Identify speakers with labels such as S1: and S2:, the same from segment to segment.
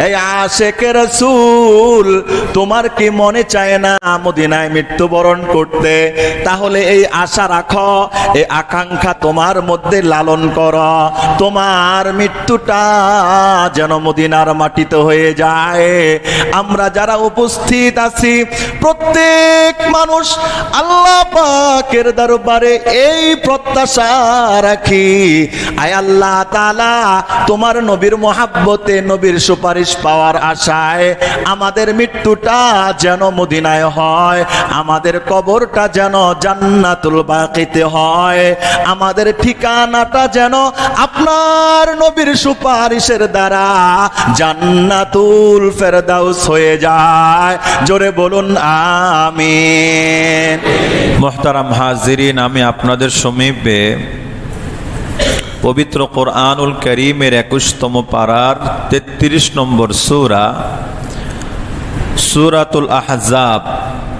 S1: এই আশেকে রাসূল, তোমার কি মনে চায় না মদিনায় মৃত্যুবরণ করতে? তাহলে এই আশা রাখো, এই আকাঙ্ক্ষা তোমার মধ্যে লালন করো, তোমার মৃত্যুটা যেন মদিনার মাটিতে হয়ে যায়। আমরা যারা উপস্থিত আছি প্রত্যেক মানুষ আল্লাহ পাকের দরবারে এই প্রত্যাশা রাখি, আয় আল্লাহ তাআলা, তোমার নবীর মহাব্বতে, নবীর সুপারিশ পাওয়ার আশায় আমাদের মৃত্যুটা যেন মদিনায় হয়, আমাদের কবরটা যেন জান্নাতুল বাকিতে হয়, আমাদের ঠিকানাটা যেন আপনার নবীর সুপারিশের দ্বারা জান্নাতুল ফেরদাউস হয়ে যায়। জোরে বলুন আমিন।
S2: মুহতারাম হাজিরিন, আমি আপনাদের সমীপে পবিত্র কোরআনুল কারীমের 21তম পারার 33 নম্বর সূরা, সূরাতুল আহজাব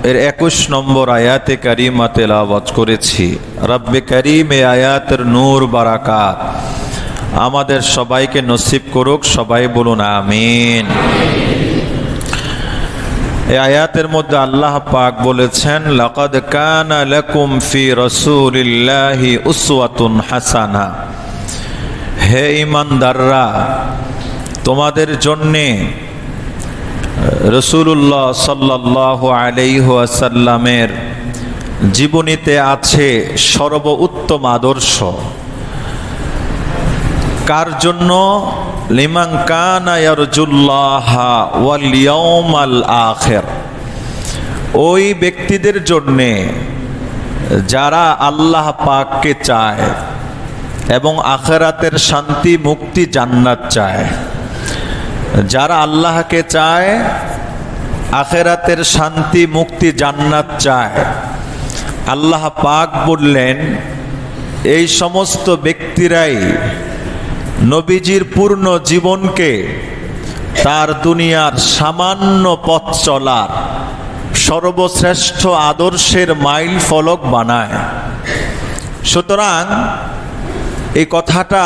S2: এর 21 নম্বর আয়াতে কারিমা তেলাওয়াত করেছি। রব্বে কারীম এই আয়াতের নূর বারাকাত আমাদের সবাইকে নসিব করুক, সবাই বলুন আমিন। এই আয়াতের মধ্যে আল্লাহ পাক বলেছেন, লাকাদ কানা লাকুম ফি রাসূলিল্লাহি উসওয়াতুন হাসানা। হে ঈমানদাররা, তোমাদের জন্যে রাসূলুল্লাহ সাল্লাল্লাহু আলাইহি ওয়াসাল্লামের জীবনীতে আছে সর্বোত্তম আদর্শ। কার জন্য? লিমান কানা ইয়ারজুল্লাহা ওয়াল ইয়াউমাল আখির। ওই ব্যক্তিদের জন্যে যারা আল্লাহ পাককে চায় এবং আখিরাতের শান্তি, মুক্তি, জান্নাত চায়। যারা আল্লাহকে চায়, আখিরাতের শান্তি, মুক্তি, জান্নাত চায়, আল্লাহ পাক বললেন এই সমস্ত ব্যক্তিরাই নবীজির পূর্ণ জীবনকে তার দুনিয়ার সামান্য পথ চলার সর্বশ্রেষ্ঠ আদর্শের মাইল ফলক বানায়। সুতরাং এই কথাটা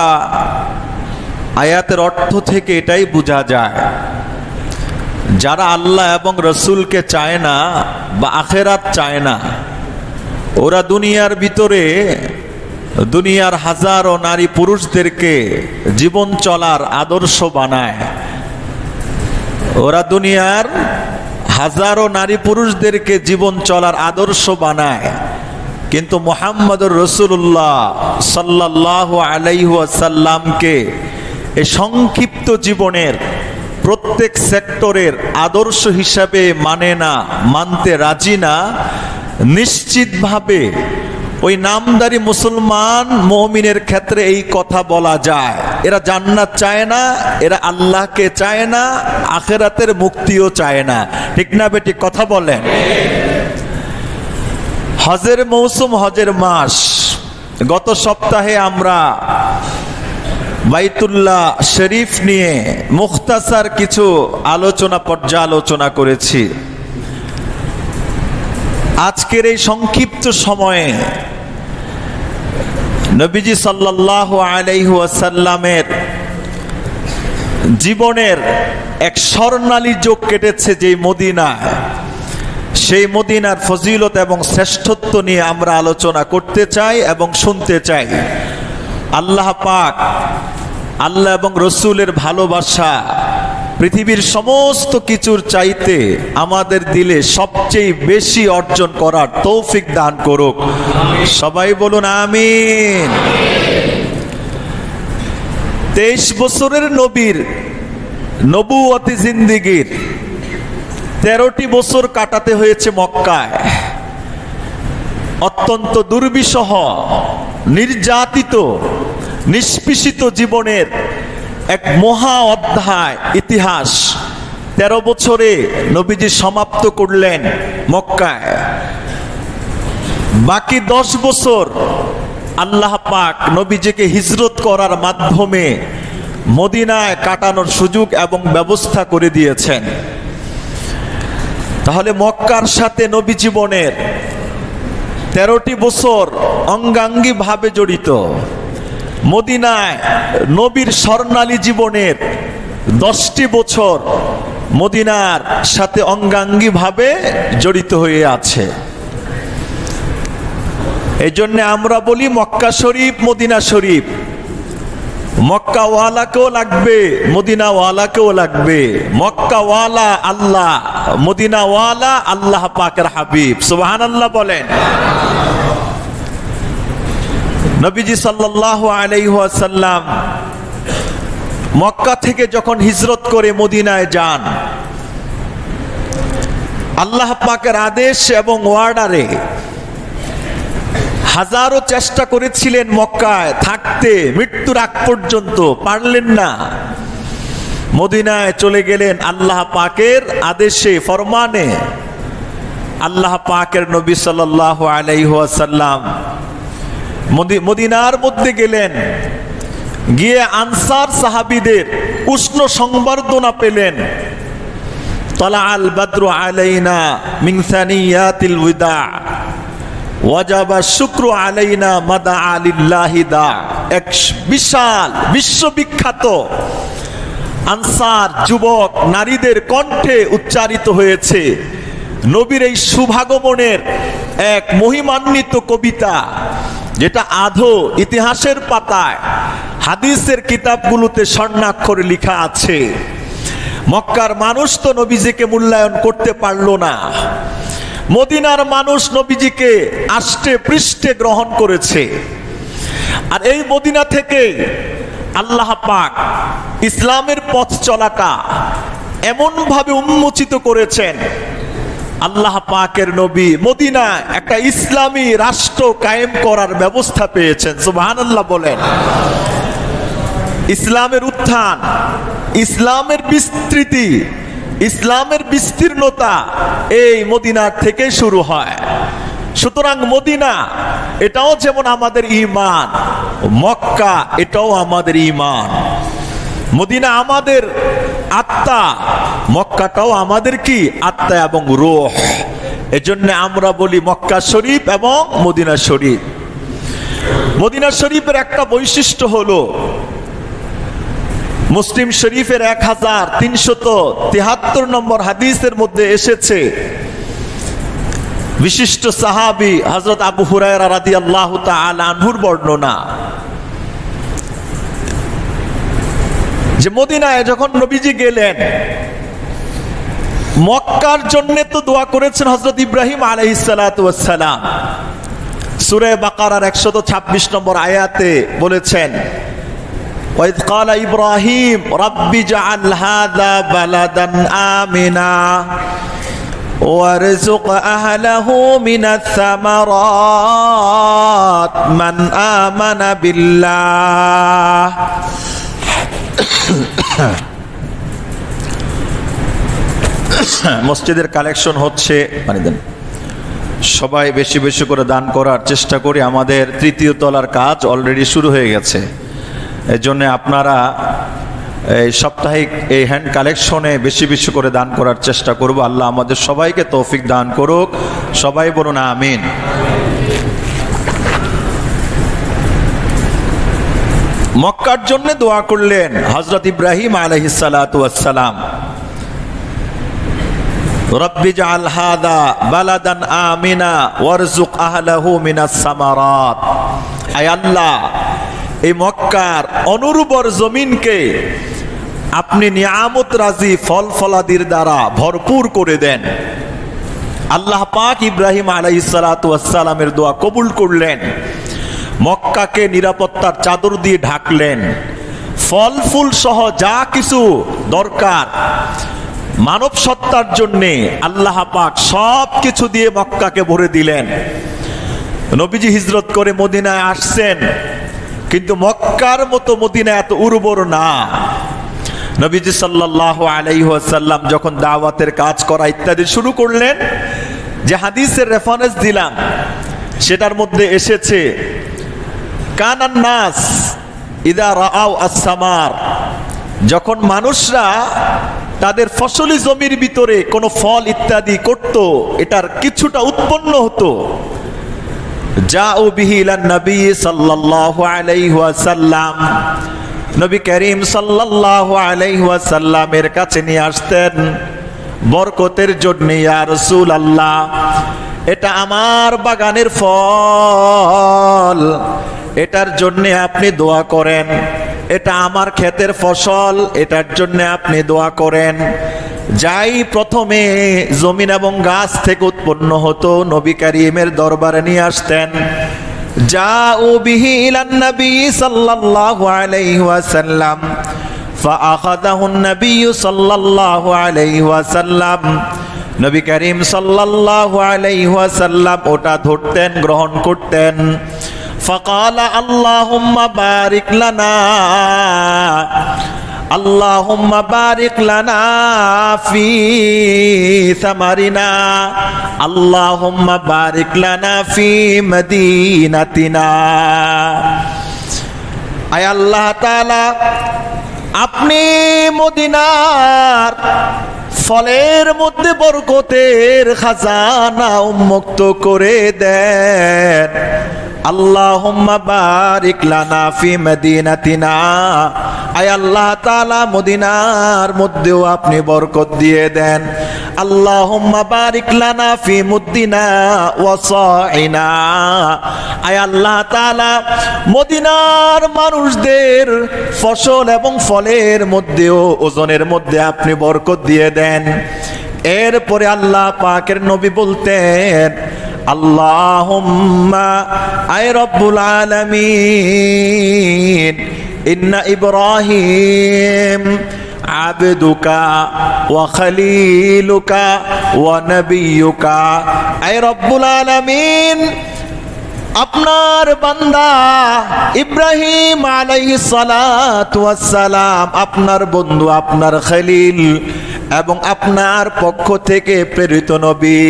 S2: আয়াতের অর্থ থেকে এটাই বোঝা যায়, যারা আল্লাহ এবং রসুলকে চায় না বা আখেরাত চায় না, ওরা দুনিয়ার ভিতরে দুনিয়ার হাজারো নারী পুরুষদেরকে জীবন চলার আদর্শ বানায়। ওরা দুনিয়ার হাজারো নারী পুরুষদেরকে জীবন চলার আদর্শ বানায়, কিন্তু মুহাম্মদুর রাসূলুল্লাহ সাল্লাল্লাহু আলাইহি ওয়াসাল্লামকে এই সংক্ষিপ্ত জীবনের প্রত্যেক সেক্টরের আদর্শ হিসাবে মানে না, মানতে রাজি না। নিশ্চিতভাবে ওই নামদারি মুসলমান মুমিনের ক্ষেত্রে এই কথা বলা যায়, এরা জান্নাত চায় না, এরা আল্লাহকে চায় না, আখিরাতের মুক্তিও চায় না। ঠিক না বেটি? কথা বলেন। হজের মৌসুম, হজের মাস। গত সপ্তাহে আমরা বাইতুল্লাহ শরীফ নিয়ে মুখতাসার কিছু পর্যালোচনা করেছি। আজকের এই সংক্ষিপ্ত সময়ে নবীজি সাল্লাল্লাহু আলাইহি ওয়াসাল্লামের জীবনের এক স্বর্ণালী যুগ কেটেছে যেই মদিনায়, সেই মদিনার ফজিলত এবং শ্রেষ্ঠত্ব নিয়ে আমরা আলোচনা করতে চাই এবং শুনতে চাই। আল্লাহ পাক, আল্লাহ এবং রসুলের ভালোবাসা পৃথিবীর সমস্ত কিছুর চাইতে আমাদের দিলে সবচেয়ে বেশি অর্জন করার তৌফিক দান করুক। সবাই বলুন আমিন। 23 বছরের নবীর নবুয়তি জিন্দেগীর 13টি বছর কাটাতে হয়েছে মক্কায়। অত্যন্ত দুর্বিষহ, নির্যাতিত, নিষ্পেষিত জীবনের এক মহা অধ্যায় ইতিহাস 13 বছরে নবীজি সমাপ্ত করলেন মক্কায়। বাকি 10 বছর আল্লাহ পাক নবীজিকে হিজরত করার মাধ্যমে মদিনায় কাটানোর সুযোগ এবং ব্যবস্থা করে দিয়েছেন। তাহলে মক্কার সাথে নবী জীবনের 13টি বছর অঙ্গাঙ্গী ভাবে জড়িত। মদিনায় নবীর স্বর্ণালী জীবনের 10টি বছর মদিনার সাথে অঙ্গাঙ্গী ভাবে জড়িত হয়ে আছে। এই জন্য আমরা বলি মক্কা শরীফ মদিনা শরীফ। মক্কাওয়ালাকেও লাগবে, মদিনাওয়ালাকেও লাগবে। মক্কাওয়ালা আল্লাহ, মদিনাওয়ালা আল্লাহ পাকের হাবিব। সুবহানাল্লাহ বলেন। নবীজি সাল্লাল্লাহু আলাইহি ওয়াসাল্লাম মক্কা থেকে যখন হিজরত করে মদিনায় যান, আল্লাহ পাকের আদেশ এবং অর্ডারে হাজারো চেষ্টা করেছিলেন মক্কায় থাকতে, মৃত্যুর আগ পর্যন্ত পারলেন না। মদিনায় চলে গেলেন আল্লাহ পাকের আদেশে, ফরমানে। আল্লাহ পাকের নবী সাল্লাল্লাহু আলাইহি ওয়াসাল্লাম মদিনার মধ্যে গেলেন, গিয়ে আনসার সাহাবীদের উষ্ণ সংবর্ধনা পেলেন। তালা আল বদরু আলাইনা মিন সানিয়াতিল ওয়াদা ওয়াজাবা শুকরু আলাইনা মাদা আলিল্লাহি দা। এক বিশাল বিশ্ববিখ্যাত আনসার যুবক নারীদের কণ্ঠে উচ্চারিত হয়েছে নবীর এই শুভাগমনের এক মহিমান্বিত কবিতা, যেটা আধো ইতিহাসের পাতায় হাদিসের কিতাবগুলোতে স্বর্ণাক্ষরে লেখা আছে। মক্কার মানুষ তো নবীজিকে মূল্যায়ন করতে পারলো না, মদিনার মানুষ নবীজিকে আষ্টে পৃষ্ঠে গ্রহণ করেছে। আর এই মদিনা থেকে আল্লাহ পাক ইসলামের পথ চলাটা এমন ভাবে উন্মোচিত করেছেন, আল্লাহ পাকের নবী মদিনা একটা ইসলামী রাষ্ট্র কায়েম করার ব্যবস্থা পেয়েছেন। সুবহানাল্লাহ বলেন। ইসলামের উত্থান, ইসলামের বিস্তৃতি, ইসলামের বিস্তীর্ণতা এই মদিনার থেকে শুরু হয়। সুতরাং মদিনা এটাও যেমন আমাদের ঈমান, মক্কা এটাও আমাদের ঈমান। মদিনা আমাদের আত্মা, মক্কাটাও আমাদের কি আত্মা এবং রূহ। এজন্য আমরা বলি মক্কা শরীফ এবং মদিনা শরীফ। মদিনা শরীফের একটা বৈশিষ্ট্য হলো মুসলিম শরীফের 1373 নম্বর হাদিসের মধ্যে এসেছে, বিশিষ্ট সাহাবী হযরত আবু হুরায়রা রাদিয়াল্লাহু তাআলা আনহুর বর্ণনা, যে মদিনায় যখন নবীজি গেলেন, মক্কার জন্য তো দোয়া করেছেন হযরত ইব্রাহিম আলাইহিস সালাতু ওয়াস সালাম। সূরা বাকারার 126 নম্বর আয়াতে বলেছেন, وَإِذْ قَالَ إِبْرَاهِيمُ رَبِّ اجْعَلْ هَذَا بَلَدًا آمِنًا وَارْزُقْ أَهْلَهُ مِنَ الثَّمَرَاتِ مَنْ آمَنَ بِاللَّهِ। মসজিদের কালেকশন হচ্ছে, পানি দেন। সবাই বেশি বেশি করে দান করার চেষ্টা করি। আমাদের তৃতীয় তলার কাজ অলরেডি শুরু হয়ে গেছে। এই জন্য আপনারা এই সাপ্তাহিক এই হ্যান্ড কালেকশনে বেশি বেশি করে দান করার চেষ্টা করব। আল্লাহ আমাদের সবাইকে তৌফিক দান করুক। সবাই বলুন আমিন। মক্কার জন্য দোয়া করলেন হযরত ইব্রাহিম আলাইহিস সালাতু ওয়াস সালাম, রব্বি জাআল হাদা বালাদান আমিনা ওয়ারযুক আহলাহু মিনাস সামারাত। আয় আল্লাহ, এই মক্কার অনুর্বর জমিনকে আপনি নিয়ামত রাজি ফল ফলাদির দ্বারা ভরপুর করে দেন। আল্লাহ পাক ইব্রাহিম আলাইহিস সালাতু ওয়াস সালামের দোয়া কবুল করলেন। মক্কাকে নিরাপত্তার চাদর দিয়ে ঢাকলেন। ফল ফুল সহ যা কিছু দরকার মানব সত্তার জন্যে আল্লাহ পাক সব কিছু দিয়ে মক্কাকে ভরে দিলেন। নবীজি হিজরত করে মদিনায় আসছেন, কিন্তু মক্কার মতো মদিনা এত উর্বর না। নবীজি সাল্লাল্লাহু আলাইহি ওয়াসাল্লাম যখন দাওয়াতের কাজ করা ইত্যাদি শুরু করলেন, যে হাদিসের রেফারেন্স দিলাম সেটার মধ্যে এসেছে, কানান নাস ইদা রাআউ আস-সামার, যখন মানুষরা তাদের ফসলি জমির ভিতরে কোনো ফল ইত্যাদি করত, এটার কিছুটা উৎপন্ন হতো, যাও বিহি ইলান নবী সাল্লাল্লাহু আলাইহি ওয়াসাল্লাম, নবী করিম সাল্লাল্লাহু আলাইহি ওয়াসাল্লামের কাছে নিয়ে আসতেন বরকতের জন্য। ইয়া রাসূলুল্লাহ, এটা আমার বাগানের ফল, এটার জন্য আপনি দোয়া করেন। এটা আমার ক্ষেতের ফসল, এটার জন্য আপনি দোয়া করেন। যাই প্রথমে জমিন এবং গাছ থেকে উৎপন্ন হতো নবী করিমের দরবারে নিয়ে আসতেন। জাউ বিহি ইলান নবী সাল্লাল্লাহু আলাইহি ওয়াসাল্লাম ফাআখাযাহু নবী সাল্লাল্লাহু আলাইহি ওয়াসাল্লাম। নবী করিম সাল্লাল্লাহু আলাইহি ওয়াসাল্লাম ওটা ধরতেন, গ্রহণ করতেন। ফাকালা আল্লাহুম্মা বারিক লানা, আল্লাহুম্মা বারিক লানা ফি সামারিনা, আল্লাহুম্মা বারিক লানা ফি মদিনাতিনা। আয় আল্লাহ তাআলা, আপনি মদিনার ফলের মধ্যে বরকতের খাজানা উন্মুক্ত করে দেন। আল্লাহুম্মা বারিক লানা ফি মদিনাতিনা, আয় আল্লাহ তাআলা মদিনার মধ্যেও আপনি বরকত দিয়ে দেন। আল্লাহুম্মা বারিক লানা ফি মুদ্দিনা ওয়া সাইনা, আয় আল্লাহ তাআলা মদিনার মানুষদের ফসল এবং ফলের মধ্যেও ওজনের মধ্যে আপনি বরকত দিয়ে দেন। এরপরে আল্লাহ পাকের নবী বলতেন, আল্লাহুম্মা আয় রব্বুল আলামিন ইন্না ইব্রাহিম আবদুকা ওয়া খলিলুকা ওয়া নবিয়ুকা। আয় রব্বুল আলামিন, আপনার বান্দা ইব্রাহিম আলাইহিস সালাতু ওয়াস সালাম আপনার বন্ধু, আপনার খলিল এবং আপনার পক্ষ থেকে প্রেরিত নবী।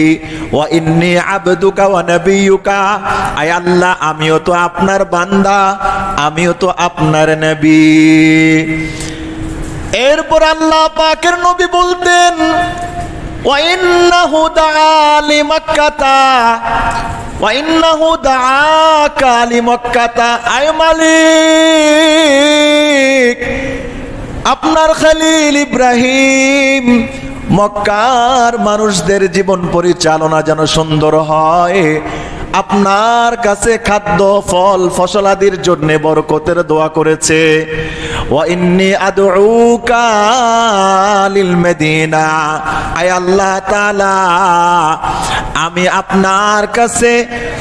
S2: ওয়া ইন্নী আবদুকা ওয়া নবিয়ুকা, আয় আল্লাহ আমিও তো আপনার বান্দা, আমিও তো আপনার নবী। এরপর আল্লাহ পাকের নবী বলতেন, ওয়া ইন্নাহু দাআ লিমাক্কাতা ওয়া ইন্নাহু দাআকা লিমাক্কাতা। আয় মালিক, আপনার খলিল ইব্রাহিম মক্কার মানুষদের জীবন পরিচালনা যেন সুন্দর হয়, আপনার কাছে খাদ্য ফল ফসলাদির জন্য বরকতের দোয়া করেছে। ওয়া ইন্নী আদউকা লিল মদিনা, আয় আল্লাহ তাআলা আমি আপনার কাছে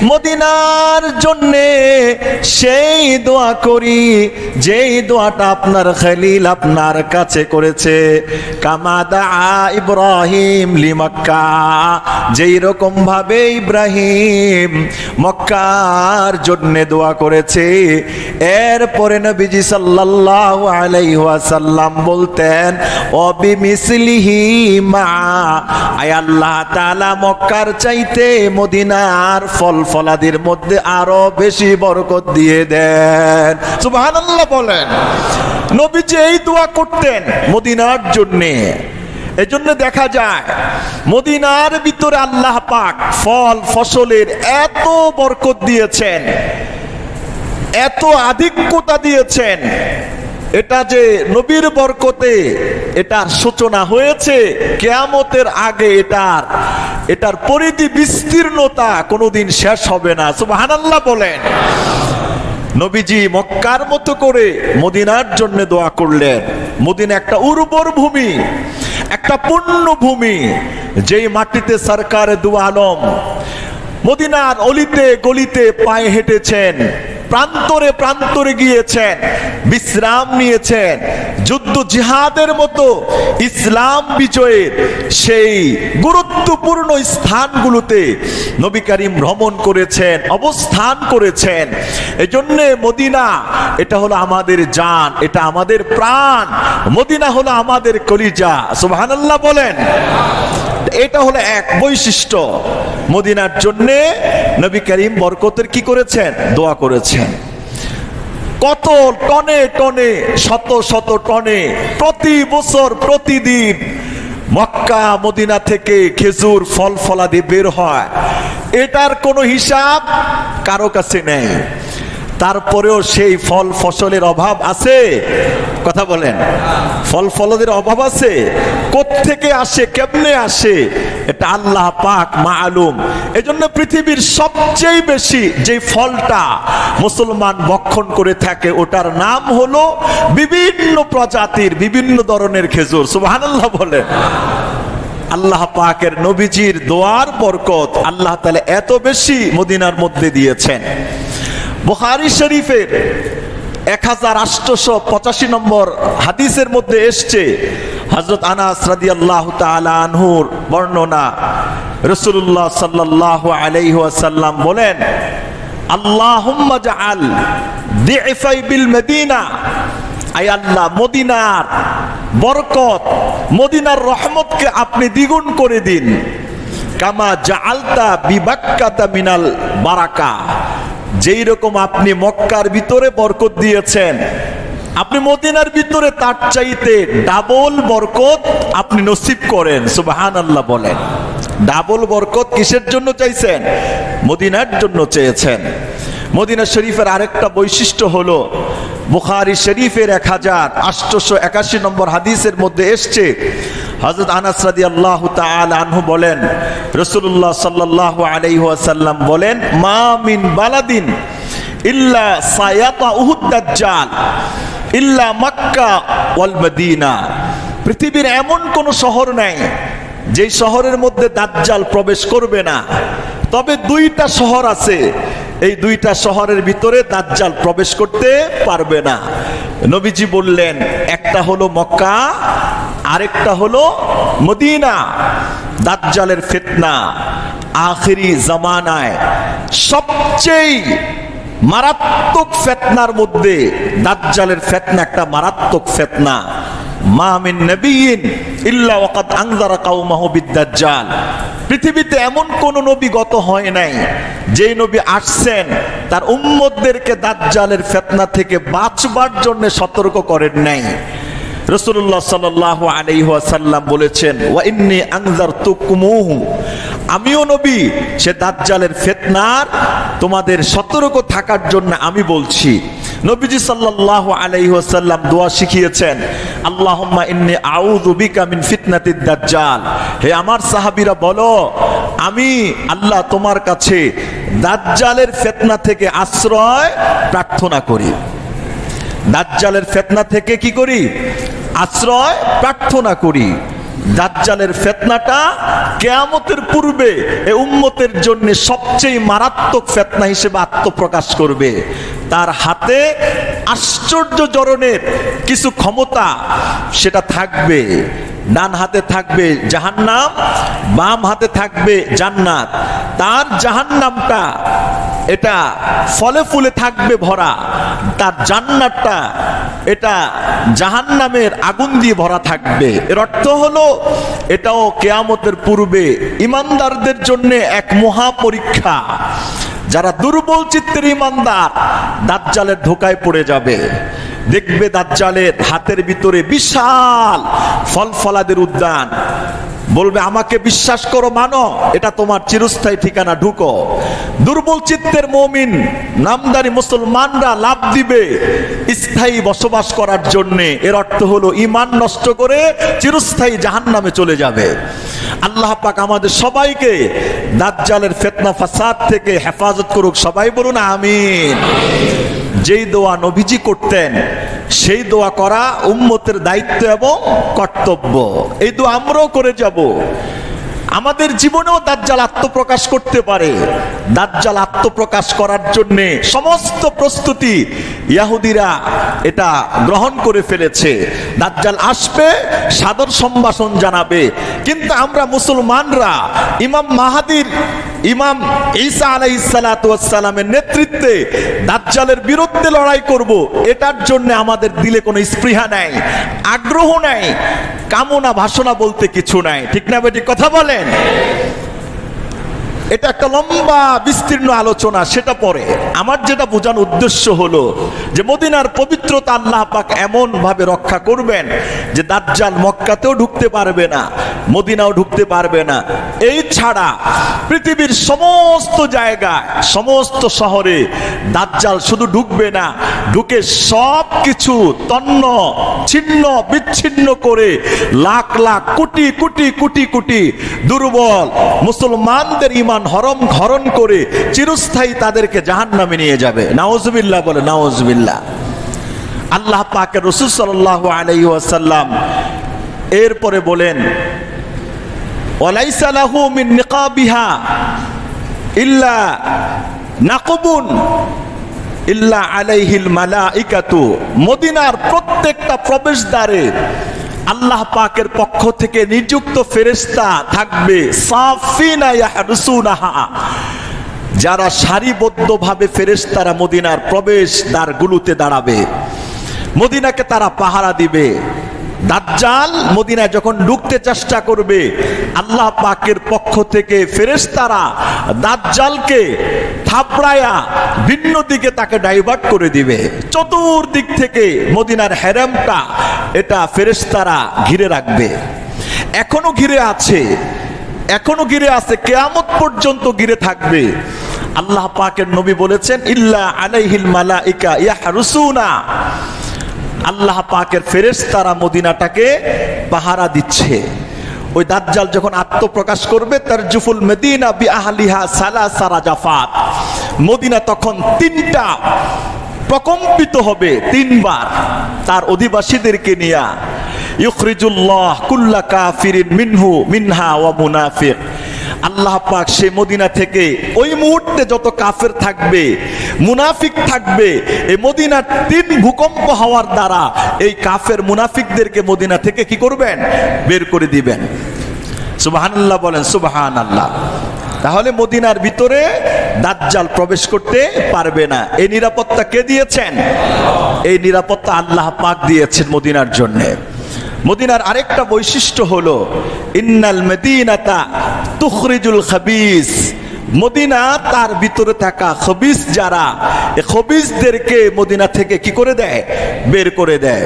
S2: মদিনার জন্য সেই দোয়া করি যেই দোয়াটা আপনার খলিল আপনার কাছে করেছে। কামা দাআ ইব্রাহিম লিমাক্কা, যেই রকম ভাবে ইব্রাহিম মক্কার জন্য দোয়া করেছে। এরপরে নবীজি সাল্লাল্লাহু আলাইহি ওয়াসাল্লাম বলতেন, ও বিমিসলিহি মা, আয় আল্লাহ তাআলা মক্কার চাইতে মদিনার ফল ফলাদির মধ্যে আরো বেশি বরকত দিয়ে দেন। সুবহানাল্লাহ বলেন। নবীজি এই দোয়া করতেন মদিনার জন্য। এজন্য দেখা যায় মদিনার ভিতরে আল্লাহ পাক ফল ফসলের এত বরকত দিয়েছেন, এত আধিক্যতা দিয়েছেন। এটা যে নবীর বরকতে এটার সূচনা হয়েছে কিয়ামতের আগে, এটার পরিধি বিস্তীর্ণতা কোনোদিন শেষ হবে না। সুবহানাল্লাহ বলেন। নবীজি মক্কার মতো করে মদিনার জন্য দোয়া করলেন। মদিনা একটা উর্বর ভূমি, একটা পূর্ণ ভূমি, যেই মাটিতে সরকারে দু আলম মদিনার অলিতে গলিতে পায়ে হেঁটেছেন, প্রান্তরে প্রান্তরে গিয়েছেন, বিশ্রাম নিয়েছেন। যুদ্ধ জিহাদের মতো ইসলাম বিজয়ের সেই গুরুত্বপূর্ণ স্থানগুলোতে নবী করিম ভ্রমণ করেছেন, অবস্থান করেছেন। এজন্য মদিনা এটা হলো আমাদের জান, এটা আমাদের প্রাণ। মদিনা হলো আমাদের কলিজা। সুবহানাল্লাহ বলেন। এটা হলো এক বৈশিষ্ট্য। মদিনার জন্য নবী করিম বরকতের কি করেছেন? দোয়া করেছেন। কত টনে টনে, শত শত টনে প্রতি বছর প্রতিদিন মক্কা মদিনা থেকে খেজুর ফল ফলাদি বের হয়। এটার কোনো হিসাব কারো কাছে নেই। তারপরেও সেই ফল ফসলের অভাব আছে? কথা বলেন, ফল ফলদের অভাব আছে? কোত্থেকে আসে, কেমনে আসে, এটা আল্লাহ পাক মালুম। এজন্য পৃথিবীর সবচেয়ে বেশি যে ফলটা মুসলমান ভক্ষণ করে থাকে ওটার নাম হলো বিভিন্ন প্রজাতির বিভিন্ন ধরনের খেজুর। সুবহানাল্লাহ বলেন। আল্লাহ পাকের নবীজির দোয়ার বরকত আল্লাহ তাআলা এত বেশি মদিনার মধ্যে দিয়েছেন। বুখারী শরীফের 1885 নম্বর হাদিসের মধ্যে এসছে, হযরত আনাস রাদিয়াল্লাহু তাআলা আনহুর বর্ণনা, রাসূলুল্লাহ সাল্লাল্লাহু আলাইহি ওয়াসাল্লাম বলেন, আল্লাহুম্মা জাআল দি'ফাই বিল মদিনা, আয় আল্লাহ মদিনার বরকত, মদিনার রহমতকে আপনি দ্বিগুণ করে দিন, কামা জাআলতা বিবাক্কাতা মিনাল বারাকা, যেই রকম আপনি মক্কার ভিতরে বরকত দিয়েছেন, আপনি মদিনার ভিতরে তার চাইতে ডাবল বরকত আপনি নসিব করেন। সুবহানাল্লাহ বলেন। ডাবল বরকত কিসের জন্য চাইছেন? মদিনার জন্য চেয়েছেন। মদিনা শরীফের আরেকটা বৈশিষ্ট্য হলো, বুখারী শরীফের 1881 নম্বর হাদিসের মধ্যে এসছে, হযরত আনাস রাদিয়াল্লাহু তাআলা আনহু বলেন, রাসূলুল্লাহ সাল্লাল্লাহু আলাইহি ওয়াসাল্লাম বলেন, মা মিন বালাদিন ইল্লা সায়াতাউহু দাজ্জাল ইল্লা মক্কা ওয়াল মদিনা, পৃথিবীর এমন কোন শহর নাই যে শহরের মধ্যে দাজ্জাল প্রবেশ করবে না, তবে দুইটা শহর আছে, এই দুইটা শহরের ভিতরে দাজ্জাল প্রবেশ করতে পারবে না। নবীজি বললেন, একটা হলো মক্কা, আরেকটা হলো মদিনা। দাজ্জালের ফিতনা আখিরি জামানায় সবচেয়ে মারাত্মক ফিতনার মধ্যে দাজ্জালের ফিতনা একটা মারাত্মক ফিতনা। মা মিন নবিয়্যিন ইল্লা ওয়াকাদ আনযারা কওমাহু বিদ-দাজ্জাল, পৃথিবীতে এমন কোন নবী গত হয় নাই যে নবী আসছেন তার উম্মতদেরকে দাজ্জালের ফিতনা থেকে বাঁচবার জন্য সতর্ক করেন নাই। রাসূলুল্লাহ সাল্লাল্লাহু আলাইহি ওয়াসাল্লাম বলেছেন, ওয়া ইন্নী আনযারতুকুমুহু, আমিও নবী, সে দাজ্জালের ফিতনার তোমাদের সতর্ক থাকার জন্য আমি বলছি। নবীজি সাল্লাল্লাহু আলাইহি ওয়াসাল্লাম দোয়া শিখিয়েছেন, আল্লাহুম্মা ইন্নী আউযু বিকা মিন ফিতনাতিদ দাজ্জাল, হে আমার সাহাবীরা বলো, আমি আল্লাহ তোমার কাছে দাজ্জালের ফিতনা থেকে আশ্রয় প্রার্থনা করি। দাজ্জালের ফিতনা থেকে কি করি? আশ্রয় প্রার্থনা করি। দাজ্জালের ফিতনাটা কিয়ামতের পূর্বে এই উম্মতের জন্য সবচেয়ে মারাত্মক ফিতনা হিসেবে আত্মপ্রকাশ করবে। তার হাতে আশ্চর্য ধরনের কিছু ক্ষমতা সেটা থাকবে। ডান হাতে থাকবে জাহান্নাম, বাম হাতে থাকবে জান্নাত। তার জাহান্নামটা এটা ফলে ফুলে থাকবে ভরা, তার জান্নাতটা এটা জাহান্নামের আগুন দিয়ে ভরা থাকবে। এর অর্থ হলো এটাও কিয়ামতের পূর্বে ঈমানদারদের জন্য এক মহা পরীক্ষা। যারা দুর্বল চিত্তের ঈমানদার দাজ্জালের ধোঁকায় পড়ে যাবে। দেখবে দাজ্জালের হাতের ভিতরে বিশাল ফল ফলাদের উদ্যান, বলবে আমাকে বিশ্বাস করো, মানো, এটা তোমার চিরস্থায়ী ঠিকানা, ঢুকো। দুর্বল চিত্তের মুমিন নামদারি মুসলমানরা লাভ দিবে স্থায়ী বসবাস করার জন্যে। এর অর্থ হলো ঈমান নষ্ট করে চিরস্থায়ী জাহান্নামে চলে যাবে। আল্লাহ পাক আমাদের সবাইকে দাজ্জালের ফিতনা ফাসাদ থেকে হেফাজত করুক। সবাই বলুন আমিন। যেই দোয়া নবীজি করতেন সেই দোয়া করা উম্মতের দায়িত্ব এবং কর্তব্য। এই দোয়া আমরাও করে যাব। আমাদের জীবনেও দাজ্জাল আত্মপ্রকাশ করতে পারে। দাজ্জাল আত্মপ্রকাশ করার জন্য সমস্ত প্রস্তুতি ইহুদিরা এটা গ্রহণ করে ফেলেছে। দাজ্জাল আসবে, সাদর সম্ভাষণ জানাবে, কিন্তু আমরা মুসলমানরা ইমাম মাহাদির, ইমাম ঈসা আলাইহিস সালাতু ওয়াস সালামের নেতৃত্বে দাজ্জালের বিরুদ্ধে লড়াই করব, এটার জন্য আমাদের দিলে কোনো স্পৃহা নাই, আগ্রহ নাই, কামনা বাসনা বলতে কিছু নাই। ঠিক না বেটি? কথা বলেন।
S1: এটা একটা লম্বা বিস্তীর্ণ আলোচনা, সেটা পরে। আমার যেটা বোঝানোর উদ্দেশ্য হলো যে মদিনার পবিত্রতা আল্লাহ পাক এমন ভাবে রক্ষা করবেন যে দাজ্জাল মক্কাতেও ঢুকতে পারবে না, মদিনাও ঢুকতে পারবে না। এই ছাড়া পৃথিবীর সমস্ত জায়গায়, সমস্ত শহরে দাজ্জাল শুধু ঢুকবে না, ঢুকে সব কিছু তন্ন ছিন্ন বিচ্ছিন্ন করে লাখ লাখ কোটি কোটি কোটি কোটি দুর্বল মুসলমানদের ঈমান হরণ করে চিরস্থায়ী তাদেরকে জাহান্নামে নিয়ে যাবে। নাউজুবিল্লাহ বলে, নাউজুবিল্লাহ। আল্লাহ পাকের রাসূল সাল্লাল্লাহু আলাইহি ওয়াসাল্লাম এরপরে বলেন, ওয়ালাইসা লাহু মিন নিকাবিহা ইল্লা নাকবুন ইল্লা আলাইহিল মালাইকাতু। মদিনার প্রত্যেকটা প্রবেশদ্বারে আল্লাহ পাকের পক্ষ থেকে নিযুক্ত ফেরেশতা থাকবে, সাফিনা ইয়াহরুসুনাহা, যারা সারিবদ্ধভাবে ফেরেশতারা মদিনার প্রবেশদ্বারগুলোতে দাঁড়াবে, মদিনাকে তারা পাহারা দিবে। দাজ্জাল মদিনায় যখন ঢুকতে চেষ্টা করবে, আল্লাহ পাকের পক্ষ থেকে ফেরেশতারা দাজ্জালকে থাপড়ায়া ভিন্ন দিকে তাকে ডাইভার্ট করে দিবে। চতুর্দিক থেকে মদিনার হেরেমটা এটা ফেরেশতারা ঘিরে রাখবে। এখনো ঘিরে আছে, এখনো ঘিরে আছে, কিয়ামত পর্যন্ত ঘিরে থাকবে। আল্লাহ পাকের নবী বলেছেন, ইল্লা আলাইহিল মালাইকা ইয়াহরুসুনা, আল্লাহ পাকের ফেরেশতারা মদিনাটাকে পাহারা দিচ্ছে। ওই দাজ্জাল যখন আত্মপ্রকাশ করবে, তার জুফুল মদিনা বি আহলিহা সালাসা রাজাফাত, মদিনা তখন তিনটা প্রকম্পিত হবে, তিনবার তার অধিবাসীদেরকে নিয়ে। ইউখরিজুল্লাহ কুল্লা কাফিরিন মিনহা ওয়া মুনাফিক, আল্লাহ পাক সেই মদিনা থেকে ওই মুহূর্তে যত কাফের থাকবে, মুনাফিক থাকবে, এই মদিনার তিন ভূকম্প হওয়ার দ্বারা এই কাফের মুনাফিকদেরকে মদিনা থেকে কি করবেন? বের করে দিবেন। সুবহানাল্লাহ বলেন, সুবহানাল্লাহ। তাহলে মদিনার ভিতরে দাজ্জাল প্রবেশ করতে পারবে না। এই নিরাপত্তা কে দিয়েছেন? এই নিরাপত্তা আল্লাহ পাক দিয়েছেন মদিনার জন্য। মদিনার আরেকটা বৈশিষ্ট্য হলো, ইন্নাল মদিনাতা তুখরিজুল খাবিস, মদিনা তার ভিতরে থাকা খবিস যারা, এই খবিসদেরকে মদিনা থেকে কি করে দেয়? বের করে দেয়।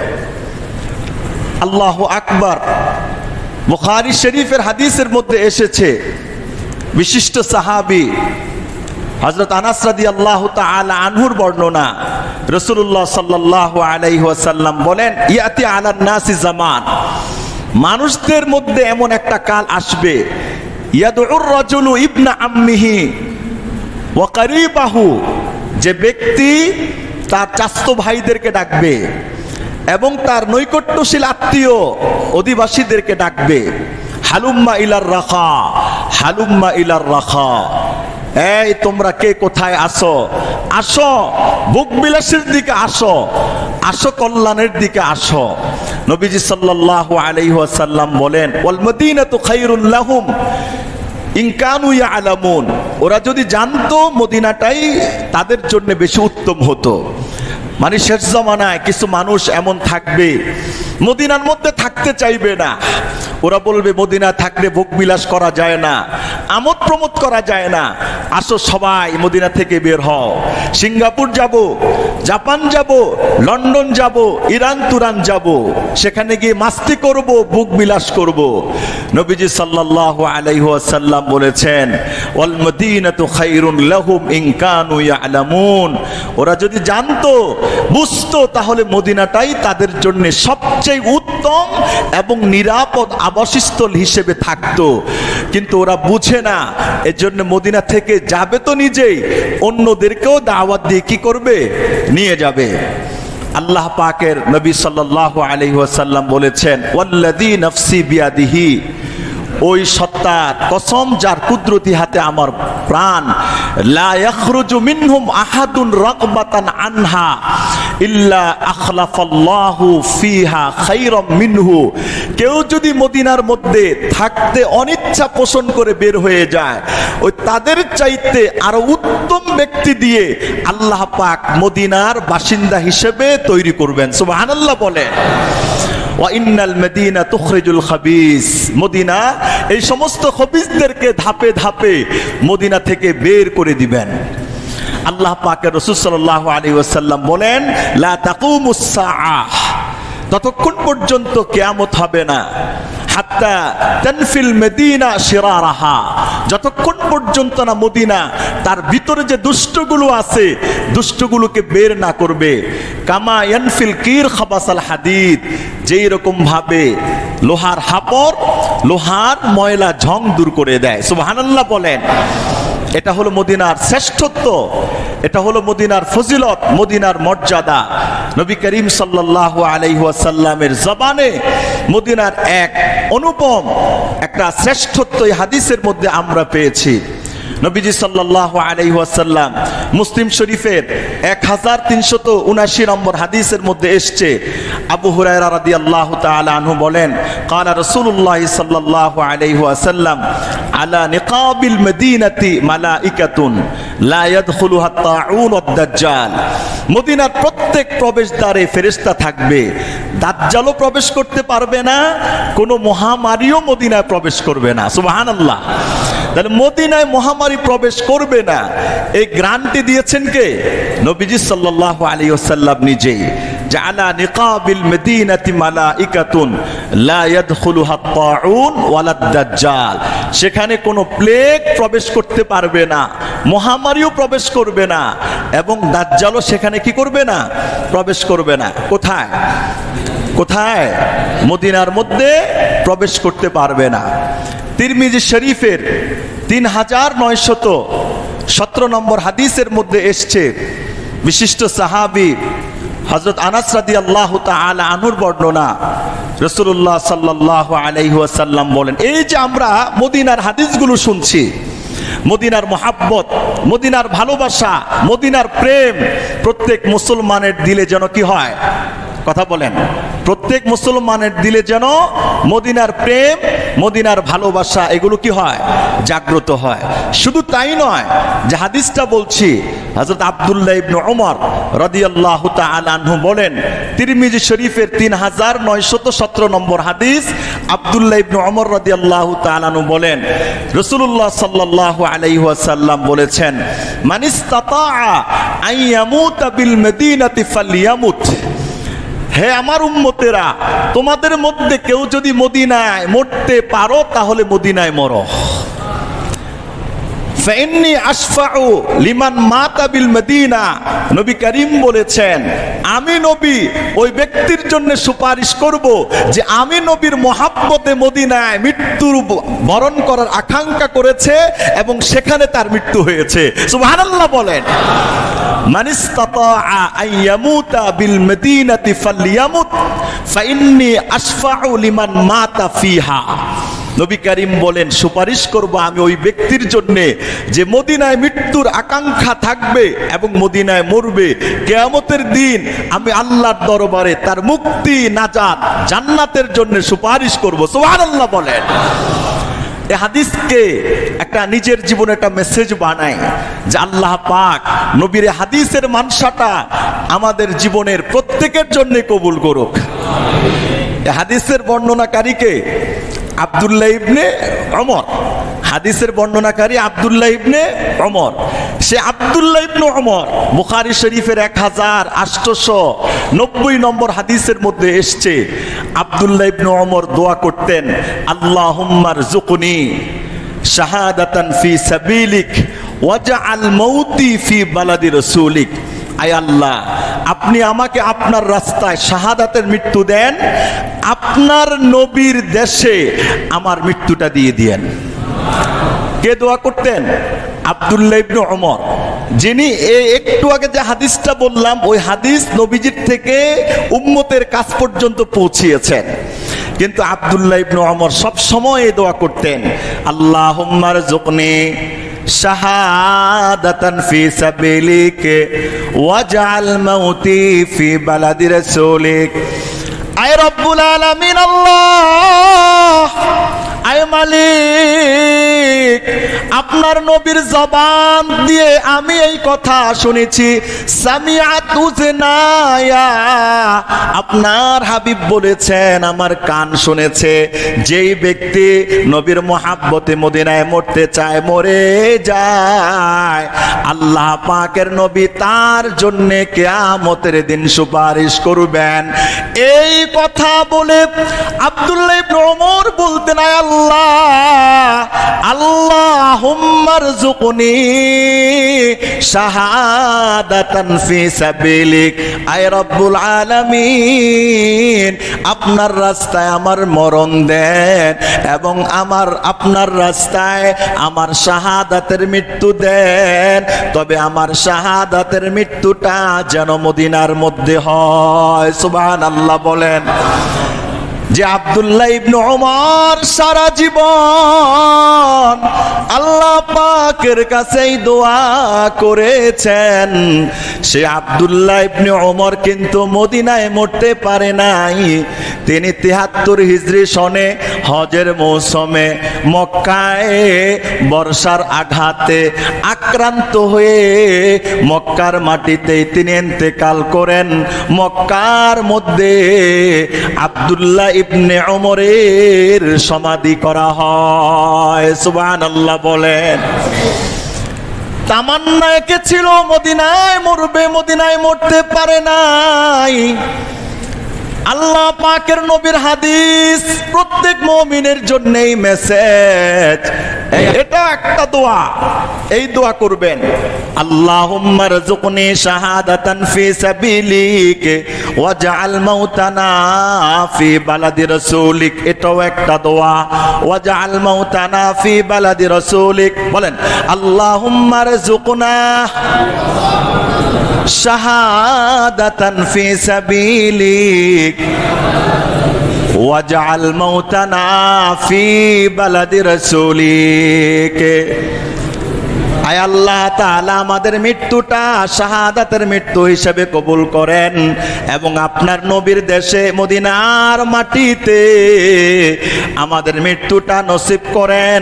S1: আল্লাহু আকবার। বুখারী শরীফের হাদিসের মধ্যে এসেছে, বিশিষ্ট সাহাবী হযরত আনাস রাদিয়াল্লাহু তাআলা আনহুর বর্ণনা, রাসূলুল্লাহ সাল্লাল্লাহু আলাইহি ওয়াসাল্লাম বলেন, ইয়াতি আলান নাসি জামান, মানুষদের মধ্যে এমন একটা কাল আসবে, ইয়াদউর রাজুলু ইবনা আম্মিহি ওয়া কারিবাহু, যে ব্যক্তি তার চাচাতো ভাইদেরকে ডাকবে এবং তার নৈকট্যশীল আত্মীয় অধিবাসীদেরকে ডাকবে, হালুম্মা ইলার রাখা, হালুম্মা ইলার রাখা, এই তোমরা কে কোথায় আসো, আসো ভোগ বিলাসের দিকে আসো, আসো কল্যাণের দিকে আসো। নবীজি সাল্লাল্লাহু আলাইহি ওয়াসাল্লাম বলেন, ওয়াল মদিনাতু খায়রুল লাহুম ইন কানু ইয়ালামুন, ওরা যদি জানতো মদিনাটাই তাদের জন্য বেশি উত্তম হতো। মানে শেষ জামানায় কিছু মানুষ এমন থাকবে, মদিনার মধ্যে থাকতে চাইবে না। ওরা বলবে মদিনা থাকলে ভোগ বিলাস করা যায় না, আমোদ প্রমোদ করা যায় না, আসো সবাই মদিনা থেকে বের হও, সিঙ্গাপুর যাব, জাপান যাব, লন্ডন যাব, ইরান তুরান যাব, সেখানে গিয়ে মাস্তি করব, ভোগ বিলাস করব। নবীজি সাল্লাল্লাহু আলাইহি ওয়াসাল্লাম বলেছেন, ওয়াল মদিনাতু খায়রুন লাহুম ইন কানু ইয়ালামুন, ওরা যদি জানতো, বুঝতো, তাহলে মদিনাটাই তাদের জন্য সবচেয়ে উত্তম এবং নিরাপদ আবাসস্থল হিসেবে থাকতো। কিন্তু ওরা বুঝে না, এজন্য মদিনা থেকে যাবে তো নিজেই, অন্যদেরকেও দাওয়াত দিয়ে কি করবে? নিয়ে যাবে। আল্লাহ পাকের নবী সাল্লাল্লাহু আলাইহি ওয়াসাল্লাম বলেছেন, ওয়াল্লাযী নাফসি বিয়াদিহি, ওই সত্তার কসম যার কুদরতি হাতে আমার প্রাণ, লা ইয়াখরুজু মিনহুম আহাদুন রাগবাতান আনহা ইল্লা আখলাফাল্লাহু ফিহা খায়রাম মিনহু, কেউ যদি মদিনার মধ্যে থাকতে অনিচ্ছা পোষণ করে বের হয়ে যায়, ওই তাদের চাইতে আরো উত্তম ব্যক্তি দিয়ে আল্লাহ পাক মদিনার বাসিন্দা হিসেবে তৈরি করবেন। সুবহানাল্লাহ বলে।
S2: ওয়া ইন্নাল মদিনা তুখরিজুল খাবিস, মদিনা এই সমস্ত খবিসদেরকে ধাপে ধাপে মদিনা থেকে বের করে দিবেন। আল্লাহ পাকের রাসূল সাল্লাল্লাহু আলাইহি ওয়াসাল্লাম বলেন, লা তাকুমুস সাআহ, ততক্ষণ পর্যন্ত কিয়ামত হবে না, হাত্তা তানফিল মদিনা শিরারাহা, যতক্ষণ পর্যন্ত না মদিনা তার ভিতরে যে দুষ্টগুলো আছে দুষ্টগুলোকে বের না করবে। কামা ইয়ানফিল কির খাবাসাল হাদিদ, যেই রকম ভাবে লোহার হাপড় লোহার ময়লা ঝং দূর করে দেয়। সুবহানাল্লাহ বলেন। এটা হলো মদিনার শ্রেষ্ঠত্ব, এটা হলো মদিনার ফজিলত, মদিনার মর্যাদা। নবী করিম সাল্লাল্লাহু আলাইহি ওয়াসাল্লামের জবানে মদিনার এক অনুপম একটা শ্রেষ্ঠত্ব এই হাদিসের মধ্যে আমরা পেয়েছি। নবীজি সাল্লাল্লাহু আলাইহি ওয়াসাল্লাম মুসলিম শরীফের 1379 নম্বর হাদিসের মধ্যে এসেছে, আবু হুরায়রা রাদিয়াল্লাহু তাআলা আনহু বলেন, ক্বালা রাসূলুল্লাহ সাল্লাল্লাহু আলাইহি ওয়াসাল্লাম, আলা নিকাবিল মদিনাতি মালাইকাতুন লা ইয়াদখুলুহা আত-তাউন ওয়াদ-দাজ্জাল, মদিনার প্রত্যেক প্রবেশদ্বারে ফেরেশতা থাকবে, দাজ্জালও প্রবেশ করতে পারবে না, কোনো মহামারীও মদিনায় প্রবেশ করবে না। সুবহানাল্লাহ। তাহলে মদিনায় মহামারী প্রবেশ করবে না, এই গ্যারান্টি দিয়েছেন কে? নবীজি সাল্লাল্লাহু আলাইহি ওয়াসাল্লাম নিজেই। জাআলা নিকাবিল মদিনাতি মালাইকাতুন লা ইয়াদখুলুহা আত-তাউন ওয়ালাদ-দাজ্জাল, সেখানে কোনো প্লেগ প্রবেশ করতে পারবে না, মহামারীও প্রবেশ করবে না, এবং দাজ্জালও সেখানে কি করবে না? প্রবেশ করবে না। কোথায়? কোথায়? মদিনার মধ্যে প্রবেশ করতে পারবে না। তিরমিজি শরীফের 3917 নম্বর হাদিসের মধ্যে এসছে, বিশিষ্ট সাহাবী হযরত আনাস রাদিয়াল্লাহু তাআলা আনহুর বর্ণনা, রাসূলুল্লাহ সাল্লাল্লাহু আলাইহি ওয়াসাল্লাম বলেন, এই যে আমরা মদিনার হাদিসগুলো শুনছি, মদিনার মহাব্বত, মদিনার ভালোবাসা, মদিনার প্রেম প্রত্যেক মুসলমানের দিলে যেন কি হয়? কথা বলেন। প্রত্যেক মুসলমানের দিলে যেন মদিনার প্রেম, মদিনার ভালোবাসা এগুলো কি হয়? জাগ্রত হয়। শুধু তাই নয়, যে হাদিসটা বলছি, হযরত আব্দুল্লাহ ইবনে ওমর রাদিয়াল্লাহু তাআলা আনহু বলেন, তিরমিজি শরীফের 3917 নম্বর হাদিস, আব্দুল্লাহ ইবনে ওমর রাদিয়াল্লাহু তাআলা আনহু বলেন, রাসূলুল্লাহ সাল্লাল্লাহু আলাইহি ওয়াসাল্লাম বলেছেন, মানিস্তাতাআ আন ইয়ামুতা বিল মদিনাতি ফালইয়ামুত, হে আমার উম্মতেরা, তোমাদের মধ্যে কেউ যদি মদিনায় মরতে পারো তাহলে মদিনায় মরো। ফাইন্নী আশফাউ লিমান মাতা বিল মদিনা, নবী করিম বলেছেন, আমি নবী ওই ব্যক্তির জন্য সুপারিশ করব যে আমি নবীর মহাব্বতে মদিনায় মৃত্যুর বরণ করার আকাঙ্ক্ষা করেছে এবং সেখানে তার মৃত্যু হয়েছে। সুবহানাল্লাহ বলেন। মানিস্তাতাআ আন ইয়ামুতা বিল মদিনাতি ফালইয়ামুত ফাইন্নী আশফাউ লিমান মাতা ফিহা, নবী করিম বলেন, সুপারিশ করব আমি ওই ব্যক্তির জন্য যে মদিনায় মৃত্যুর আকাঙ্ক্ষা থাকবে এবং মদিনায় মরবে, কিয়ামতের দিন আমি আল্লাহর দরবারে তার মুক্তি, নাজাত, জান্নাতের জন্য সুপারিশ করব। সুবহানাল্লাহ বলেন। এই হাদিসকে একটা নিজের জীবনে একটা মেসেজ বানাই যে আল্লাহ পাক নবীর হাদিসের মানসাটা আমাদের জীবনের প্রত্যেকের জন্য কবুল করুক। এই হাদিসের বর্ণনাকারীকে আব্দুল্লাহ ইবনে ওমর, হাদিসের বর্ণনাকারী আব্দুল্লাহ ইবনে ওমর। সে আব্দুল্লাহ ইবনে ওমর বুখারী শরীফের 1890 নম্বর হাদিসের মধ্যে এসছে, আব্দুল্লাহ ইবনে ওমর দোয়া করতেন, আল্লাহুম্মা রযুকনি শাহাদাতান ফি সাবিলিক ওয়াজআল মাউতি ফি বালাদি রাসূলিক, আয় আল্লাহ, আপনি আমাকে আপনার রাস্তায় শাহাদাতের মৃত্যু দেন, আপনার নবীর দেশে আমার মৃত্যুটা দিয়ে দিয়েন। কে দোয়া করতেন? আব্দুল্লাহ ইবনে ওমর, যিনি একটু আগে যে হাদিসটা বললাম ওই হাদিস নবীজির থেকে উম্মতের কাছ পর্যন্ত পৌঁছিয়েছেন। কিন্তু আব্দুল্লাহ ইবনে ওমর সব সময় এই দোয়া করতেন, আল্লাহুম্মা রযুকনি শাহাদাতান ফি সাবিলিক ওয়াজআল মাউতি ফি বালাদি রাসূলিক। আয় রব্বুল আলামিন আল্লাহ, আয় মালিক,
S1: আপনার নবীর জবান দিয়ে আমি এই কথা শুনেছি, সামিআত উযনায়া, আপনার হাবিব বলেছেন আমার কান শুনেছে, যেই ব্যক্তি নবীর মহাব্বতে মদিনায় মরতে চায় মরে যায়, আল্লাহ পাকের নবী তার জন্য কিয়ামতের দিন সুপারিশ করবেন। এই কথা বলে আব্দুল্লাহ ইবনে ওমর বলতেন, আয় আল্লাহ, আল্লাহুম্মা রযুকনি শাহাদাতান ফি সাবিলিক, আয় রব্বুল আলামিন, আপনার রাস্তায় আমার মরণ দেন এবং আপনার রাস্তায় আমার শাহাদাতের মৃত্যু দেন, তবে আমার শাহাদাতের মৃত্যুটা যেন মদিনার মধ্যে হয়। সুবহানাল্লাহ বলেন। যে আব্দুল্লাহ ইবনে ওমর সারা জীবন আল্লাহ পাকের কাছেই দোয়া করেছেন, সে আব্দুল্লাহ ইবনে ওমর কিন্তু মদিনায় মরতে পারে নাই। তিনি 73 হিজরি সনে হজের মৌসুমে মক্কায় বর্ষার আঘাতে আক্রান্ত হয়ে মক্কার মাটিতেই তিনি ইন্তেকাল করেন। মক্কার মধ্যে আব্দুল্লাহ ইবনে ওমরের সমাধি করা হয়। সুবহানাল্লাহ বলেন। তামান্না এঁকেছিল মদিনায় মরবে, মদিনায় মরতে পারে নাই। আল্লাহ পাকের নবীর হাদিস প্রত্যেক মুমিনের জন্যই মেসেজ। এটা একটা দোয়া, এই দোয়া করবেন, আল্লাহুম্মা রযুকনি শাহাদাতান ফি সাবিলিক ওয়াজআল মাউতানা ফি বালাদি রাসূলিক। এটাও একটা দোয়া, ওয়াজআল মাউতানা ফি বালাদি রাসূলিক। বলেন, আল্লাহুম্মা রযুকনা শাহাদাতান ফি সাবিলিক ওয়াজআল মাউতানা ফি বালাদি রাসূলিক। আয় আল্লাহ তাআলা আমাদের মৃত্যুটা শাহাদাতের মৃত্যু হিসেবে কবুল করেন এবং আপনার নবীর দেশে মদিনার মাটিতে আমাদের মৃত্যুটা নসিব করেন।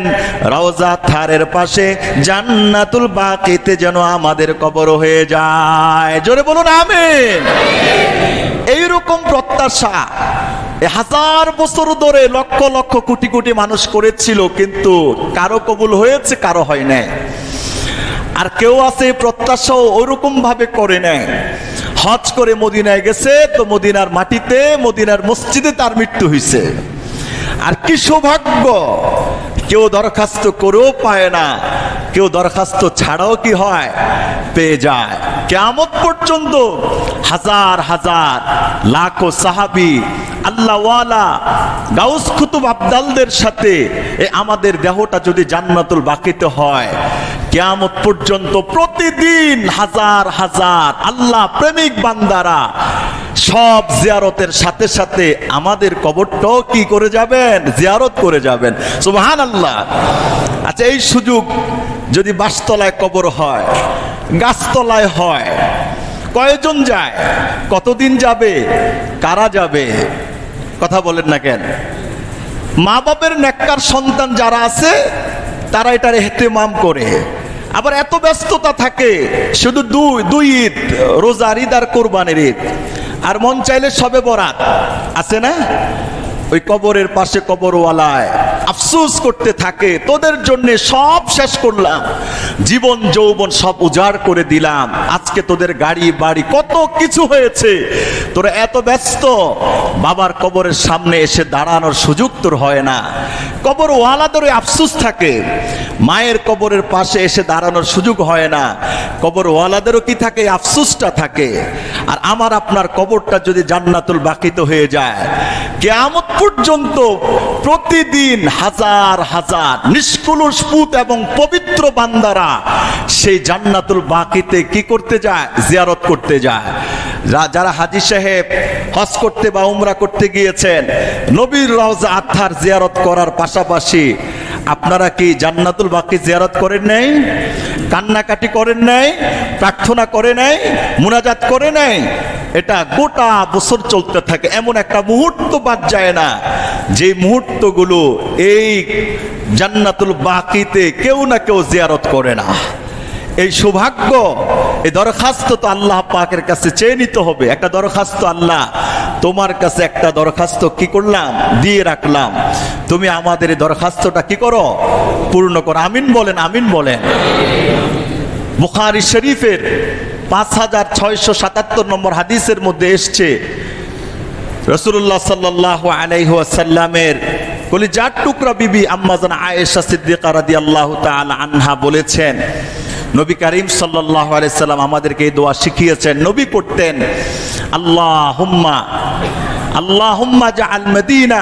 S1: রওজা থারের পাশে জান্নাতুল বাকিতে যেন আমাদের কবর হয়ে যায়। জোরে বলুন আমিন। এইরকম প্রত্যাশা 1000 বছর ধরে লক্ষ লক্ষ কোটি কোটি মানুষ করেছিল, কিন্তু কারো কবুল হয়েছে, কারো হয় নাই। আর কেউ আছে প্রত্যাশাও ওইরকম ভাবে করে নেয়, হজ করে মদিনায় গেছে, তো মদিনার মাটিতে মদিনার মসজিদে তার মৃত্যু হয়েছে। আর কি সৌভাগ্য, কেউ দরখাস্ত করেও পায় না, কেউ দরখাস্ত ছাড়াও কি হয়, পেয়ে যায়। কিয়ামত পর্যন্ত হাজার হাজার লাখো সাহাবী আল্লাহওয়ালা গাউস কুতুব আবদালদের সাথে আমাদের দেহটা যদি জান্নাতুল বাকিতে হয়, কিয়ামত পর্যন্ত প্রতিদিন হাজার হাজার আল্লাহ প্রেমিক বান্দারা সব জিয়ারতের সাথে সাথে আমাদের কবরটাও কি করে যাবেন, জিয়ারত করে যাবেন। সুবহানাল্লাহ। আচ্ছা, এই সুযোগ যদি বাসতলায় কবর হয়, গাছতলায় হয়, কয়জন যায়, কতদিন যাবে, কারা যাবে, কথা বলেন না কেন? মা বাপের নেককার সন্তান যারা আছে তারা এটার ইহতিমাম করে। আবার এত ব্যস্ততা থাকে, শুধু দুই ঈদ, রোজার ঈদ আর কোরবানির ঈদ, আর মন চাইলে সবে বরাত আছে না, ওই কবরের পাশে কবরওয়ালায় আফসোস করতে থাকে, তোদের জন্য সব শেষ করলাম, জীবন যৌবন সব উজাড় করে দিলাম, আজকে তোদের গাড়ি বাড়ি কত কিছু হয়েছে, তোরা এত ব্যস্ত, বাবার কবরের সামনে এসে দাঁড়ানোর সুযোগ তোর হয় না। কবরওয়ালাদের ওই আফসোস থাকে, মায়ের কবরের পাশে এসে দাঁড়ানোর সুযোগ হয় না, কবরওয়ালাদেরও কি থাকে, আফসোসটা থাকে। আর আমার আপনার কবরটা যদি জান্নাতুল বাকিতে হয়ে যায়, কিয়ামত পর্যন্ত প্রতিদিন হাজার হাজার নিষ্কলুষ পুত এবং পবিত্র বান্দারা সেই জান্নাতুল বাকিতে কি করতে যায়, জিয়ারত করতে যায়। যারা হাজী সাহেব হজ করতে বা উমরা করতে গিয়েছেন, নবীর রওজা আথার জিয়ারত করার পাশাপাশি আপনারা কি জান্নাতুল বাকি জিয়ারত করেন নাই? কান্নাকাটি করেন নাই, প্রার্থনা করে নাই, মুনাজাত করে নাই, এটা গোটা বছর চলতে থাকে। এমন একটা মুহূর্ত বাদ যায় না যে মুহূর্তগুলো এই জান্নাতুল বাকিতে কেউ না কেউ জিয়ারত করে না। এই সৌভাগ্য, এই দরখাস্ত তো আল্লাহ পাকের কাছে চেয়ে নিতে হবে। একটা দরখাস্ত, আল্লাহ তোমার কাছে একটা দরখাস্ত কি করলাম, দিয়ে রাখলাম, তুমি আমাদের এই দরখাস্তটা কি করো, পূর্ণ করো। আমিন বলেন, আমিন বলেন। বুখারী শরীফের 5677 নম্বর হাদিসের মধ্যে এসছে, রাসূলুল্লাহ সাল্লাল্লাহু আলাইহি ওয়াসাল্লামের কলিজার টুকরা বিবি আম্মা জান আয়েশা সিদ্দিকা রাদিয়াল্লাহু তাআলা আনহা বলেছেন, নবী করিম সাল্লাল্লাহু আলাইহি সাল্লাম আমাদেরকে এই দোয়া শিখিয়েছেন। নবী পড়তেন, আল্লাহুম্মা আল্লাহুম্মা জাআল মদিনা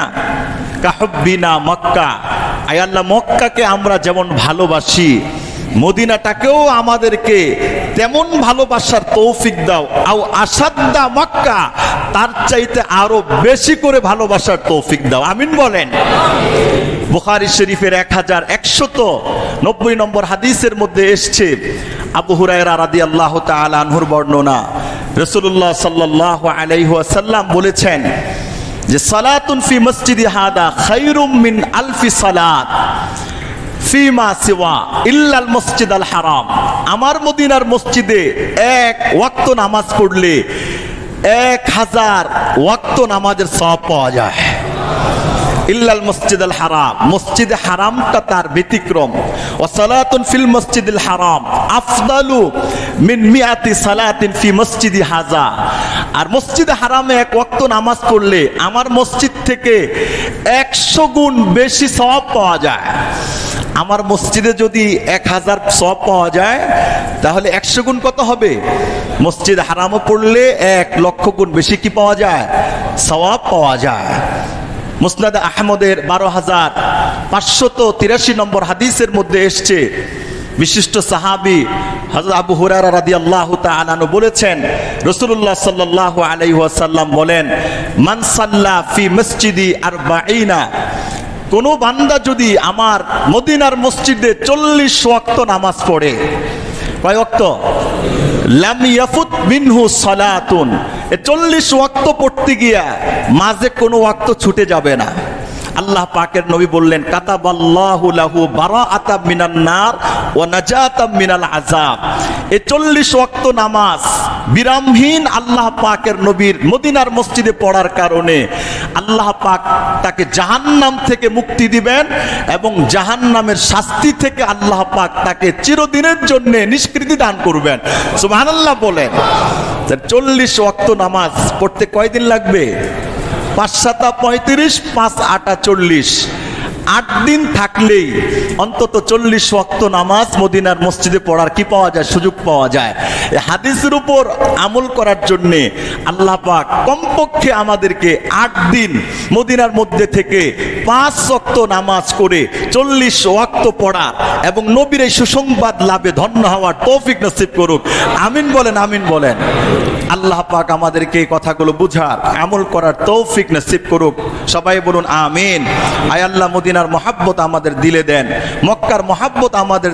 S1: কাহুব্বিনা মক্কা। আয় আল্লাহ, মক্কাকে আমরা যেমন ভালোবাসি, মদিনাটাকেও আমাদেরকে তেমন ভালোবাসার তৌফিক দাও। আও আসাদ্দা মক্কা, তার চাইতে আরো বেশি করে ভালোবাসার তৌফিক দাও। আমিন বলেন। বুখারী শরীফের 1190 নম্বর হাদিসের মধ্যে এসছে, আবু হুরায়রা রাদিয়াল্লাহু তাআলা আনহুর বর্ণনা, রাসূলুল্লাহ সাল্লাল্লাহু আলাইহি ওয়াসাল্লাম বলেছেন যে সালাতুন ফি মসজিদি হাদা খায়রুম মিন আলফি সালাত ফিমা সিওয়া ইল্লাল মসজিদ আল হারাম। আমার মদিনার মসজিদে এক ওয়াক্ত নামাজ পড়লে 1000 ওয়াক্ত নামাজের সওয়াব পাওয়া যায়। ইল্লাল মসজিদ আল হারাম, মসজিদে হারামটা তার ব্যতিক্রম। ওয়া সালাতুন ফিল মসজিদিল হারাম আফদালু মিন মিআতি সালাতিন ফি মসজিদি হাযা। আর মসজিদে হারামে এক ওয়াক্ত নামাজ পড়লে আমার মসজিদ থেকে 100 গুণ বেশি সওয়াব পাওয়া যায়। আমার মসজিদে যদি 1000 সওয়াব পাওয়া যায়, তাহলে 100 গুণ কত হবে? মসজিদ হারামে পড়লে 1,00,000 গুণ বেশি কি পাওয়া যায়? সওয়াব পাওয়া যায়। মুসনাদ আহমদের 12,583 নম্বর হাদিসের মধ্যে এসছে, বিশিষ্ট সাহাবী হযরত আবু হুরায়রা রাদিয়াল্লাহু তাআলা আনহু বলেছেন, রাসূলুল্লাহ সাল্লাল্লাহু আলাইহি ওয়াসাল্লাম বলেন, মান সাল্লা ফি মসজিদি 40, কোন বান্দা যদি আমার মদিনার মসজিদে 40 ওয়াক্ত নামাজ পড়ে, কয় ওয়াক্ত? লাম ইয়াফুত মিনহু সালাতুন, 40 ওয়াক্ত পড়তে গিয়া মাঝে কোনো ওয়াক্ত ছুটে যাবে না। আল্লাহ পাকের নবী বললেন, কাতাবাল্লাহু লাহু বারাআতাম মিনান নার ওয়া নাজাতাম মিনাল আযাব। এই 40 ওয়াক্ত নামাজ বিরামহীন আল্লাহ পাকের নবীর মদিনার মসজিদে পড়ার কারণে আল্লাহ পাক তাকে জাহান্নাম থেকে মুক্তি দিবেন এবং জাহান্নামের শাস্তি থেকে আল্লাহ পাক তাকে চিরদিনের জন্য নিষ্কৃতি দান করবেন। সুবহানাল্লাহ বলেন। 40 ওয়াক্ত নামাজ পড়তে কয়দিন লাগবে? 5 7 35, 5 8 40, 8 দিন থাকলেই অন্তত 40 ওয়াক্ত নামাজ মদিনার মসজিদে পড়ার কি পাওয়া যায়? সুযোগ পাওয়া যায়। এই হাদিসের উপর আমল করার জন্য আল্লাহ পাক কমপক্ষে আমাদেরকে 8 দিন মদিনার মধ্যে থেকে 5 ওয়াক্ত নামাজ করে 40 ওয়াক্ত পড়া এবং নবীর এই সুসংবাদ লাভে ধন্য হওয়ার তৌফিক নসিব করুক। আমিন বলেন, আমিন বলেন। আল্লাহ পাক আমাদেরকে এই কথাগুলো বুঝার, আমল করার তৌফিক নসিব করুক। সবাই বলুন আমিন। আয় আল্লাহ মদিনার মহাব্বত আমাদের দিলে দেন, মক্কার মহাব্বত আমাদের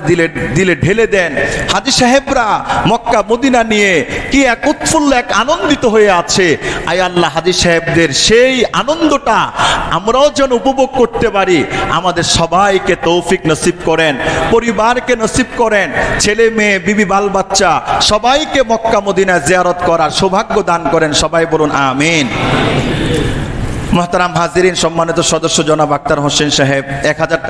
S1: দিলে ঢেলে দেন। হাজী সাহেবরা মক্কা মদিনা নিয়ে কি এক উৎফুল্ল, এক আনন্দিত হয়ে আছে। আয় আল্লাহ হাজী সাহেবদের সেই আনন্দটা আমরাও যেন উপভোগ করতে পারি। আমাদের সবাইকে তৌফিক নসিব করেন, পরিবারকে নসিব করেন, ছেলে মেয়ে বিবি বাল বাচ্চা সবাইকে মক্কা মদিনা জিয়ারত করার সৌভাগ্য দান করেন। সবাই বলুন আমিন। মুহতারাম হাজিরিন, সম্মানিত সদস্য জনাব আক্তার হোসেন সাহেব 1000 টাকা